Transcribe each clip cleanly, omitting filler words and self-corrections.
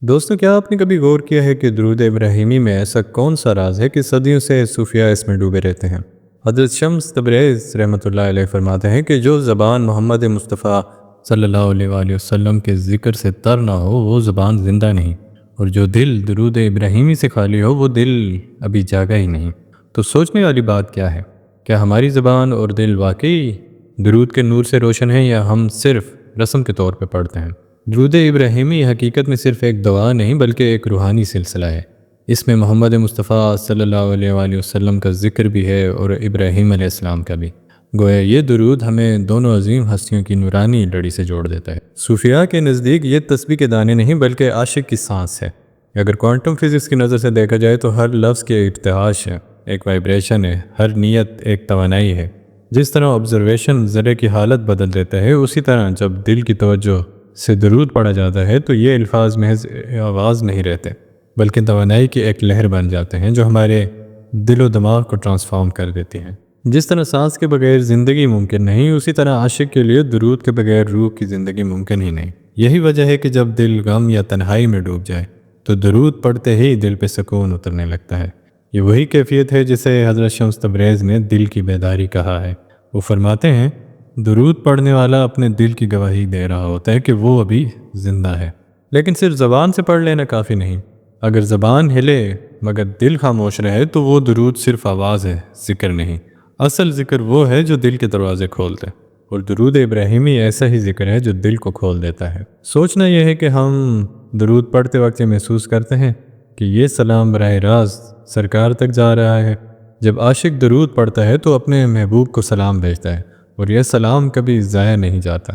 دوستوں، کیا آپ نے کبھی غور کیا ہے کہ درود ابراہیمی میں ایسا کون سا راز ہے کہ صدیوں سے صوفیاء اس میں ڈوبے رہتے ہیں؟ حضرت شمس تبریز رحمۃ اللہ علیہ فرماتے ہیں کہ جو زبان محمد مصطفیٰ صلی اللہ علیہ وآلہ وسلم کے ذکر سے تر نہ ہو وہ زبان زندہ نہیں، اور جو دل درود ابراہیمی سے خالی ہو وہ دل ابھی جاگا ہی نہیں۔ تو سوچنے والی بات کیا ہے؟ کیا ہماری زبان اور دل واقعی درود کے نور سے روشن ہیں، یا ہم صرف رسم کے طور پہ پڑھتے ہیں؟ درود ابراہیمی حقیقت میں صرف ایک دعا نہیں بلکہ ایک روحانی سلسلہ ہے۔ اس میں محمد مصطفیٰ صلی اللہ علیہ وآلہ وسلم کا ذکر بھی ہے اور ابراہیم علیہ السلام کا بھی۔ گویا یہ درود ہمیں دونوں عظیم ہستیوں کی نورانی لڑی سے جوڑ دیتا ہے۔ صوفیاء کے نزدیک یہ تسبیح کے دانے نہیں بلکہ عاشق کی سانس ہے۔ اگر کوانٹم فزکس کی نظر سے دیکھا جائے تو ہر لفظ کی ارتعاش ہے، ایک وائبریشن ہے، ہر نیت ایک توانائی ہے۔ جس طرح آبزرویشن ذرے کی حالت بدل دیتا ہے، اسی طرح جب دل کی توجہ سے درود پڑھا جاتا ہے تو یہ الفاظ محض آواز نہیں رہتے بلکہ توانائی کی ایک لہر بن جاتے ہیں جو ہمارے دل و دماغ کو ٹرانسفارم کر دیتی ہیں۔ جس طرح سانس کے بغیر زندگی ممکن نہیں، اسی طرح عاشق کے لیے درود کے بغیر روح کی زندگی ممکن ہی نہیں۔ یہی وجہ ہے کہ جب دل غم یا تنہائی میں ڈوب جائے تو درود پڑھتے ہی دل پہ سکون اترنے لگتا ہے۔ یہ وہی کیفیت ہے جسے حضرت شمس تبریز نے دل کی بیداری کہا ہے۔ وہ فرماتے ہیں، درود پڑھنے والا اپنے دل کی گواہی دے رہا ہوتا ہے کہ وہ ابھی زندہ ہے۔ لیکن صرف زبان سے پڑھ لینا کافی نہیں۔ اگر زبان ہلے مگر دل خاموش رہے تو وہ درود صرف آواز ہے، ذکر نہیں۔ اصل ذکر وہ ہے جو دل کے دروازے کھولتے، اور درود ابراہیمی ایسا ہی ذکر ہے جو دل کو کھول دیتا ہے۔ سوچنا یہ ہے کہ ہم درود پڑھتے وقت یہ محسوس کرتے ہیں کہ یہ سلام براہ راست سرکار تک جا رہا ہے۔ جب عاشق درود پڑھتا ہے تو اپنے محبوب کو سلام بھیجتا ہے، اور یہ سلام کبھی ضائع نہیں جاتا۔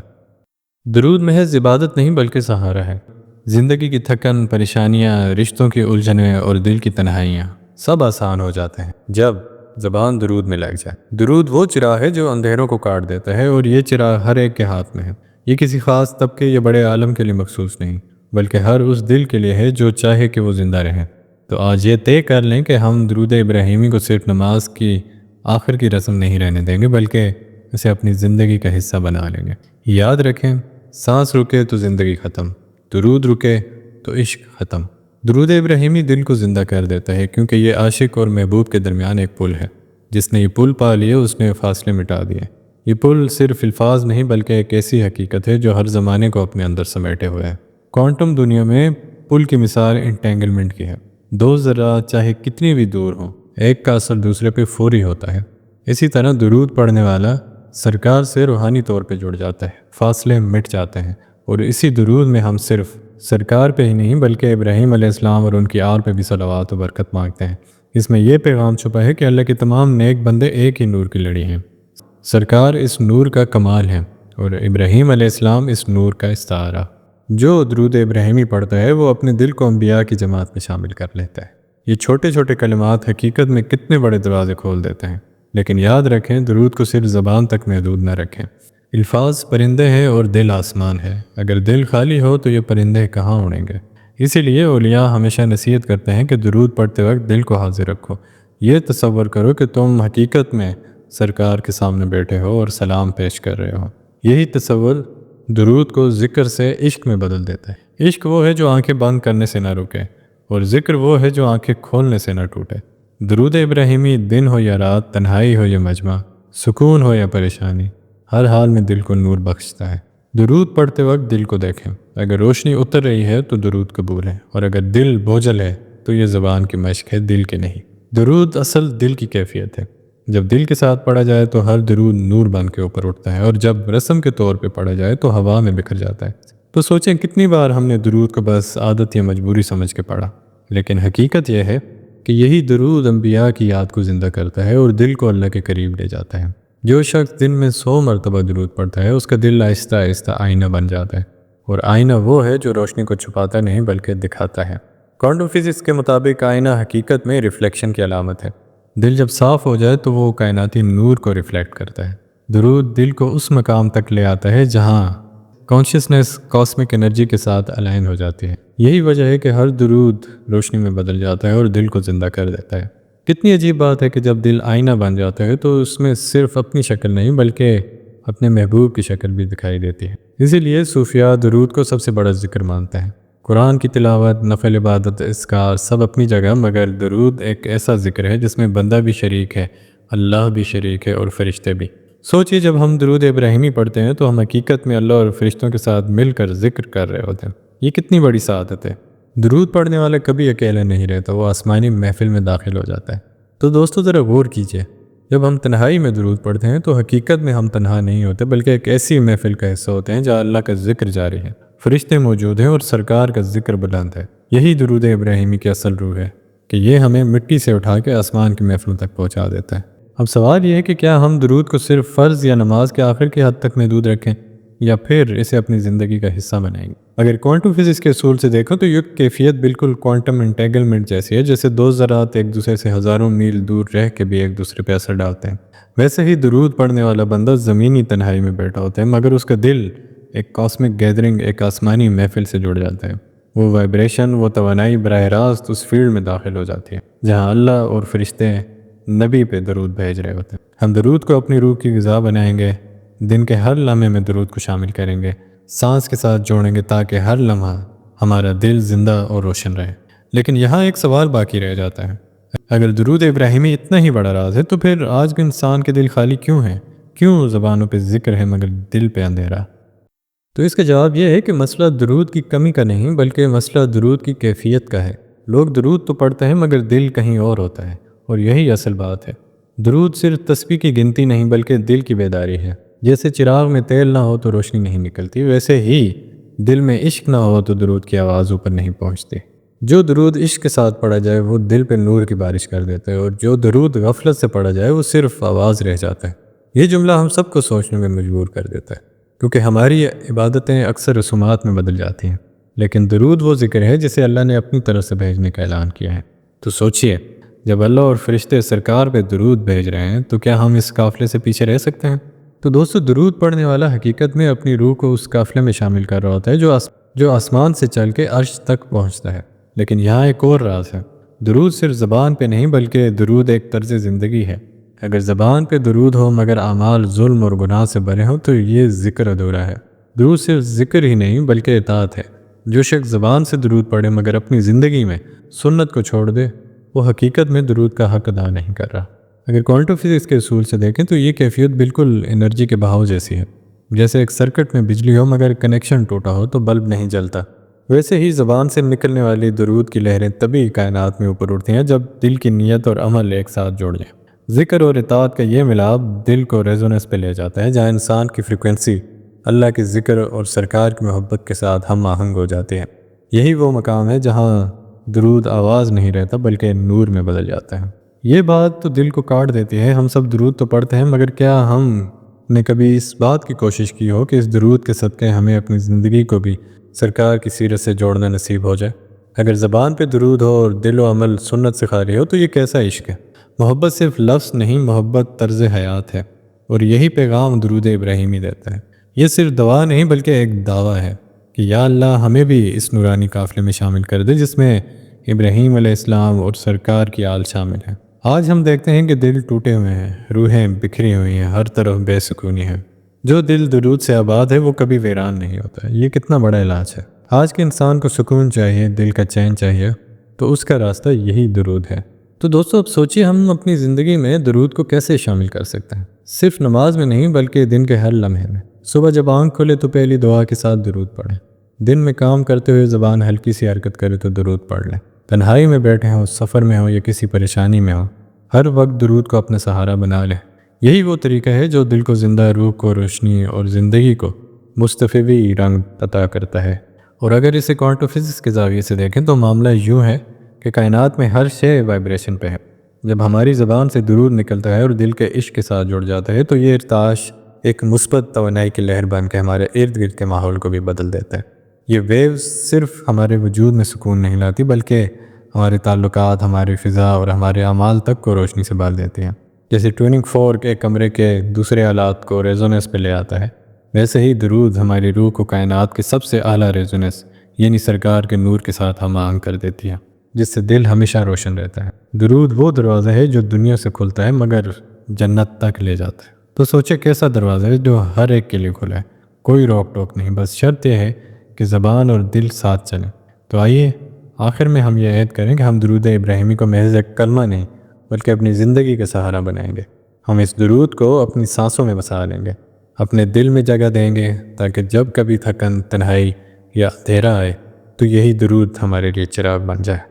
درود محض عبادت نہیں بلکہ سہارا ہے۔ زندگی کی تھکن، پریشانیاں، رشتوں کی الجھنیں اور دل کی تنہائیاں سب آسان ہو جاتے ہیں جب زبان درود میں لگ جائے۔ درود وہ چراغ ہے جو اندھیروں کو کاٹ دیتا ہے، اور یہ چراغ ہر ایک کے ہاتھ میں ہے۔ یہ کسی خاص طبقے یا بڑے عالم کے لیے مخصوص نہیں بلکہ ہر اس دل کے لیے ہے جو چاہے کہ وہ زندہ رہے۔ تو آج یہ طے کر لیں کہ ہم درود ابراہیمی کو صرف نماز کی آخر کی رسم نہیں رہنے دیں گے بلکہ اسے اپنی زندگی کا حصہ بنا لیں گے۔ یاد رکھیں، سانس رکے تو زندگی ختم، درود رکے تو عشق ختم۔ درود ابراہیمی دل کو زندہ کر دیتا ہے کیونکہ یہ عاشق اور محبوب کے درمیان ایک پل ہے۔ جس نے یہ پل پا لیے اس نے فاصلے مٹا دیے۔ یہ پل صرف الفاظ نہیں بلکہ ایک ایسی حقیقت ہے جو ہر زمانے کو اپنے اندر سمیٹے ہوئے ہے۔ کوانٹم دنیا میں پل کی مثال انٹینگلمنٹ کی ہے۔ دو ذرات چاہے کتنی بھی دور ہوں، ایک کا اثر دوسرے پہ فوری ہوتا ہے۔ اسی طرح درود پڑھنے والا سرکار سے روحانی طور پہ جڑ جاتا ہے، فاصلے مٹ جاتے ہیں، اور اسی درود میں ہم صرف سرکار پہ ہی نہیں بلکہ ابراہیم علیہ السلام اور ان کی آل پہ بھی صلوات و برکت مانگتے ہیں۔ اس میں یہ پیغام چھپا ہے کہ اللہ کے تمام نیک بندے ایک ہی نور کی لڑی ہیں۔ سرکار اس نور کا کمال ہے اور ابراہیم علیہ السلام اس نور کا استعارہ۔ جو درود ابراہیمی پڑھتا ہے وہ اپنے دل کو انبیاء کی جماعت میں شامل کر لیتا ہے۔ یہ چھوٹے چھوٹے کلمات حقیقت میں کتنے بڑے دروازے کھول دیتے ہیں۔ لیکن یاد رکھیں، درود کو صرف زبان تک محدود نہ رکھیں۔ الفاظ پرندے ہیں اور دل آسمان ہے۔ اگر دل خالی ہو تو یہ پرندے کہاں اڑیں گے؟ اسی لیے اولیاء ہمیشہ نصیحت کرتے ہیں کہ درود پڑھتے وقت دل کو حاضر رکھو۔ یہ تصور کرو کہ تم حقیقت میں سرکار کے سامنے بیٹھے ہو اور سلام پیش کر رہے ہو۔ یہی تصور درود کو ذکر سے عشق میں بدل دیتا ہے۔ عشق وہ ہے جو آنکھیں بند کرنے سے نہ رکے، اور ذکر وہ ہے جو آنکھیں کھولنے سے نہ ٹوٹے۔ درود ابراہیمی دن ہو یا رات، تنہائی ہو یا مجمع، سکون ہو یا پریشانی، ہر حال میں دل کو نور بخشتا ہے۔ درود پڑھتے وقت دل کو دیکھیں، اگر روشنی اتر رہی ہے تو درود قبول ہے، اور اگر دل بوجھل ہے تو یہ زبان کی مشق ہے، دل کے نہیں۔ درود اصل دل کی کیفیت ہے۔ جب دل کے ساتھ پڑھا جائے تو ہر درود نور بن کے اوپر اٹھتا ہے، اور جب رسم کے طور پہ پڑھا جائے تو ہوا میں بکھر جاتا ہے۔ تو سوچیں کتنی بار ہم نے درود کو بس عادت یا مجبوری سمجھ کے پڑھا، لیکن حقیقت یہ ہے کہ یہی درود انبیاء کی یاد کو زندہ کرتا ہے اور دل کو اللہ کے قریب لے جاتا ہے۔ جو شخص دن میں 100 مرتبہ درود پڑھتا ہے اس کا دل آہستہ آہستہ آئینہ بن جاتا ہے، اور آئینہ وہ ہے جو روشنی کو چھپاتا نہیں بلکہ دکھاتا ہے۔ کوانٹم فزکس کے مطابق آئینہ حقیقت میں ریفلیکشن کی علامت ہے۔ دل جب صاف ہو جائے تو وہ کائناتی نور کو ریفلیکٹ کرتا ہے۔ درود دل کو اس مقام تک لے آتا ہے جہاں کانشیسنس کاسمک انرجی کے ساتھ الائن ہو جاتی ہے۔ یہی وجہ ہے کہ ہر درود روشنی میں بدل جاتا ہے اور دل کو زندہ کر دیتا ہے۔ کتنی عجیب بات ہے کہ جب دل آئینہ بن جاتا ہے تو اس میں صرف اپنی شکل نہیں بلکہ اپنے محبوب کی شکل بھی دکھائی دیتی ہے۔ اسی لیے صوفیاء درود کو سب سے بڑا ذکر مانتے ہیں۔ قرآن کی تلاوت، نفل عبادت، اذکار سب اپنی جگہ، مگر درود ایک ایسا ذکر ہے جس میں بندہ بھی شریک ہے، اللہ بھی شریک ہے اور فرشتے بھی۔ سوچئے جب ہم درود ابراہیمی پڑھتے ہیں تو ہم حقیقت میں اللہ اور فرشتوں کے ساتھ مل کر ذکر کر رہے ہوتے ہیں۔ یہ کتنی بڑی سعادت ہے۔ درود پڑھنے والا کبھی اکیلا نہیں رہتا، وہ آسمانی محفل میں داخل ہو جاتا ہے۔ تو دوستو ذرا غور کیجئے، جب ہم تنہائی میں درود پڑھتے ہیں تو حقیقت میں ہم تنہا نہیں ہوتے، بلکہ ایک ایسی محفل کا حصہ ہوتے ہیں جہاں اللہ کا ذکر جاری ہے، فرشتے موجود ہیں اور سرکار کا ذکر بلند ہے۔ یہی درود ابراہیمی کی اصل روح ہے کہ یہ ہمیں مٹی سے اٹھا کے آسمان کی محفلوں تک پہنچا دیتا ہے۔ اب سوال یہ ہے کہ کیا ہم درود کو صرف فرض یا نماز کے آخر کی حد تک محدود رکھیں یا پھر اسے اپنی زندگی کا حصہ بنائیں گے؟ اگر کوانٹم فزکس کے اصول سے دیکھو تو یہ کیفیت بالکل کوانٹم انٹینگلمنٹ جیسی ہے، جیسے دو ذرات ایک دوسرے سے ہزاروں میل دور رہ کے بھی ایک دوسرے پہ اثر ڈالتے ہیں۔ ویسے ہی درود پڑھنے والا بندہ زمینی تنہائی میں بیٹھا ہوتا ہے، مگر اس کا دل ایک کاسمک گیدرنگ، ایک آسمانی محفل سے جڑ جاتا ہے۔ وہ وائبریشن، وہ توانائی براہ راست اس فیلڈ میں داخل ہو جاتی ہے جہاں اللہ اور فرشتے نبی پہ درود بھیج رہے ہوتے ہیں۔ ہم درود کو اپنی روح کی غذا بنائیں گے، دن کے ہر لمحے میں درود کو شامل کریں گے، سانس کے ساتھ جوڑیں گے تاکہ ہر لمحہ ہمارا دل زندہ اور روشن رہے۔ لیکن یہاں ایک سوال باقی رہ جاتا ہے، اگر درود ابراہیمی اتنا ہی بڑا راز ہے تو پھر آج کے انسان کے دل خالی کیوں ہیں؟ کیوں زبانوں پہ ذکر ہے مگر دل پہ اندھیرا؟ تو اس کا جواب یہ ہے کہ مسئلہ درود کی کمی کا نہیں بلکہ مسئلہ درود کی کیفیت کا ہے۔ لوگ درود تو پڑھتے ہیں مگر دل کہیں اور ہوتا ہے، اور یہی اصل بات ہے۔ درود صرف تسبیح کی گنتی نہیں بلکہ دل کی بیداری ہے۔ جیسے چراغ میں تیل نہ ہو تو روشنی نہیں نکلتی، ویسے ہی دل میں عشق نہ ہو تو درود کی آواز اوپر نہیں پہنچتی۔ جو درود عشق کے ساتھ پڑھا جائے وہ دل پہ نور کی بارش کر دیتا ہے، اور جو درود غفلت سے پڑھا جائے وہ صرف آواز رہ جاتا ہے۔ یہ جملہ ہم سب کو سوچنے میں مجبور کر دیتا ہے، کیونکہ ہماری عبادتیں اکثر رسومات میں بدل جاتی ہیں، لیکن درود وہ ذکر ہے جسے اللہ نے اپنی طرف سے بھیجنے کا اعلان کیا ہے۔ تو سوچئے، جب اللہ اور فرشتے سرکار پہ درود بھیج رہے ہیں تو کیا ہم اس قافلے سے پیچھے رہ سکتے ہیں؟ تو دوستو، درود پڑھنے والا حقیقت میں اپنی روح کو اس قافلے میں شامل کر رہا ہوتا ہے جو آسمان سے چل کے عرش تک پہنچتا ہے۔ لیکن یہاں ایک اور راز ہے، درود صرف زبان پہ نہیں بلکہ درود ایک طرز زندگی ہے۔ اگر زبان پہ درود ہو مگر اعمال ظلم اور گناہ سے بھرے ہوں تو یہ ذکر ادھورا ہے۔ درود صرف ذکر ہی نہیں بلکہ اطاعت ہے۔ جو شخص زبان سے درود پڑھے مگر اپنی زندگی میں سنت کو چھوڑ دے، وہ حقیقت میں درود کا حق ادا نہیں کر رہا۔ اگر کوانٹم فزکس کے اصول سے دیکھیں تو یہ کیفیت بالکل انرجی کے بہاؤ جیسی ہے۔ جیسے ایک سرکٹ میں بجلی ہو مگر کنیکشن ٹوٹا ہو تو بلب نہیں جلتا، ویسے ہی زبان سے نکلنے والی درود کی لہریں تبھی کائنات میں اوپر اٹھتی ہیں جب دل کی نیت اور عمل ایک ساتھ جوڑ جائیں۔ ذکر اور اطاعت کا یہ ملاپ دل کو ریزوننس پہ لے جاتا ہے، جہاں انسان کی فریکوینسی اللہ کے ذکر اور سرکار کی محبت کے ساتھ ہم آہنگ ہو جاتے ہیں۔ یہی وہ مقام ہے جہاں درود آواز نہیں رہتا بلکہ نور میں بدل جاتا ہے۔ یہ بات تو دل کو کاٹ دیتی ہے۔ ہم سب درود تو پڑھتے ہیں مگر کیا ہم نے کبھی اس بات کی کوشش کی ہو کہ اس درود کے صدقے ہمیں اپنی زندگی کو بھی سرکار کی سیرت سے جوڑنا نصیب ہو جائے؟ اگر زبان پہ درود ہو اور دل و عمل سنت سے خالی ہو تو یہ کیسا عشق ہے؟ محبت صرف لفظ نہیں، محبت طرز حیات ہے، اور یہی پیغام درود ابراہیمی دیتا ہے۔ یہ صرف دعا نہیں بلکہ ایک دعویٰ ہے کہ یا اللہ ہمیں بھی اس نورانی قافلے میں شامل کر دے جس میں ابراہیم علیہ السلام اور سرکار کی آل شامل ہیں۔ آج ہم دیکھتے ہیں کہ دل ٹوٹے ہوئے ہیں، روحیں بکھری ہوئی ہیں، ہر طرف بے سکونی ہے۔ جو دل درود سے آباد ہے وہ کبھی ویران نہیں ہوتا۔ یہ کتنا بڑا علاج ہے۔ آج کے انسان کو سکون چاہیے، دل کا چین چاہیے، تو اس کا راستہ یہی درود ہے۔ تو دوستو، اب سوچئے ہم اپنی زندگی میں درود کو کیسے شامل کر سکتے ہیں؟ صرف نماز میں نہیں بلکہ دن کے ہر لمحے میں۔ صبح جب آنکھ کھلے تو پہلی دعا کے ساتھ درود پڑھیں۔ دن میں کام کرتے ہوئے زبان ہلکی سی حرکت کرے تو درود پڑھ لیں۔ تنہائی میں بیٹھے ہوں، سفر میں ہوں یا کسی پریشانی میں ہوں، ہر وقت درود کو اپنا سہارا بنا لیں۔ یہی وہ طریقہ ہے جو دل کو زندہ، روح کو روشنی اور زندگی کو مستفیض رنگ عطا کرتا ہے۔ اور اگر اسے کوانٹم فزکس کے زاویے سے دیکھیں تو معاملہ یوں ہے کہ کائنات میں ہر شے وائبریشن پہ ہے۔ جب ہماری زبان سے درود نکلتا ہے اور دل کے عشق کے ساتھ جڑ جاتا ہے تو یہ ارتعاش ایک مثبت توانائی کی لہر بن کے ہمارے ارد گرد کے ماحول کو بھی بدل دیتا ہے۔ یہ ویوز صرف ہمارے وجود میں سکون نہیں لاتی بلکہ ہمارے تعلقات، ہماری فضا اور ہمارے اعمال تک کو روشنی سے بال دیتی ہیں۔ جیسے ٹیوننگ فورک ایک کمرے کے دوسرے آلات کو ریزوننس پہ لے آتا ہے، ویسے ہی درود ہماری روح کو کائنات کے سب سے اعلیٰ ریزوننس یعنی سرکار کے نور کے ساتھ ہم آہنگ کر دیتی ہے، جس سے دل ہمیشہ روشن رہتا ہے۔ درود وہ دروازہ ہے جو دنیا سے کھلتا ہے مگر جنت تک لے جاتا ہے۔ تو سوچے کیسا دروازہ ہے جو ہر ایک کے لیے کھلا ہے، کوئی روک ٹوک نہیں، بس شرط یہ ہے کہ زبان اور دل ساتھ چلیں۔ تو آئیے آخر میں ہم یہ عہد کریں کہ ہم درود ابراہیمی کو محض ایک کلمہ نہیں بلکہ اپنی زندگی کا سہارا بنائیں گے۔ ہم اس درود کو اپنی سانسوں میں بسا لیں گے، اپنے دل میں جگہ دیں گے، تاکہ جب کبھی تھکن، تنہائی یا اندھیرا آئے تو یہی درود ہمارے لیے چراغ بن جائے۔